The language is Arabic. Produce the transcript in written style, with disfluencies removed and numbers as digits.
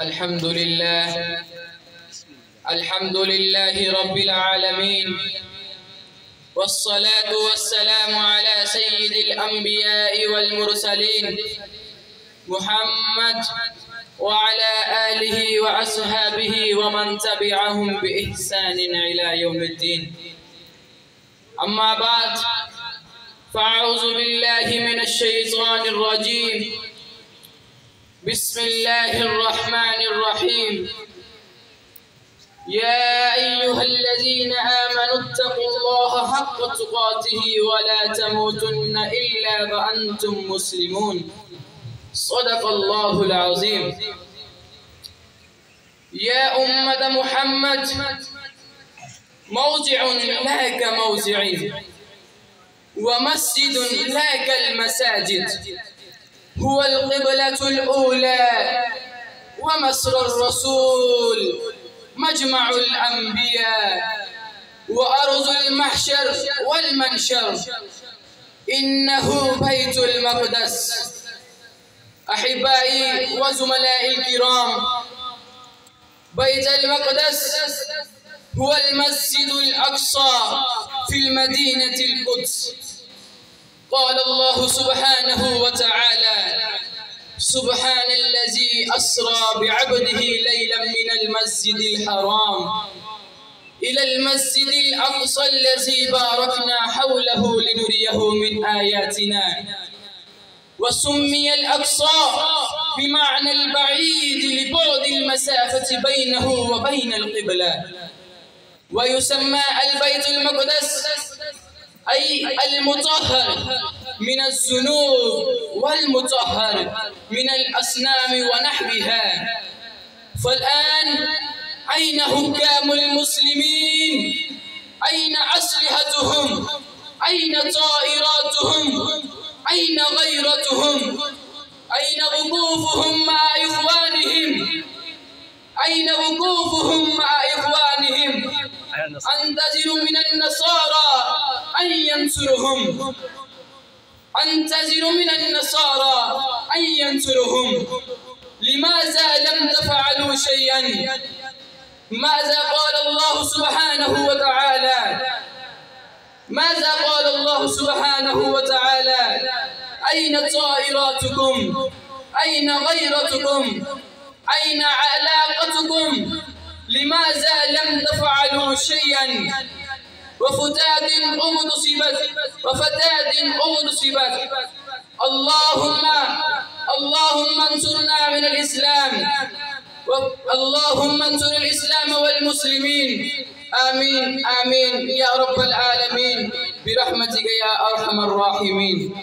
الحمد لله رب العالمين، والصلاة والسلام على سيد الأنبياء والمرسلين محمد وعلى آله وأصحابه ومن تبعهم بإحسان إلى يوم الدين. أما بعد، فأعوذ بالله من الشيطان الرجيم. بسم الله الرحمن الرحيم. يا أيها الذين آمنوا اتقوا الله حق تقاته ولا تموتن إلا وأنتم مسلمون. صدق الله العظيم. يا أمة محمد، موضع لا كموضعين، ومسجد لا كالمساجد، هو القبلة الأولى ومصر الرسول، مجمع الأنبياء وأرض المحشر والمنشر، إنه بيت المقدس. أحبائي وزملائي الكرام، بيت المقدس هو المسجد الأقصى في المدينة القدس. قال الله سبحانه وتعالى: سبحان الذي أسرى بعبده ليلا من المسجد الحرام إلى المسجد الأقصى الذي باركنا حوله لنريه من آياتنا. وسمي الأقصى بمعنى البعيد لبعد المسافة بينه وبين القبلة. ويسمى البيت المقدس أي المطهر من الذنوب والمطهر من الأصنام ونحوها. فالآن أين حكام المسلمين؟ أين أسلحتهم؟ أين طائراتهم؟ أين غيرتهم؟ أين وقوفهم مع إخوانهم؟ أين وقوفهم مع إخوانهم؟ أنتظر من النصارى أن ينصرهم، أنتظر من النصارى أن ينصرهم. لماذا لم تفعلوا شيئا؟ ماذا قال الله سبحانه وتعالى؟ ماذا قال الله سبحانه وتعالى؟ أين طائراتكم؟ أين غيرتكم؟ أين علاقتكم؟ لماذا لم تفعلوا شيئا؟ وفتاة أغتصبت. اللهم انصرنا من الإسلام، اللهم انصر الإسلام والمسلمين. آمين آمين يا رب العالمين، برحمتك يا أرحم الراحمين.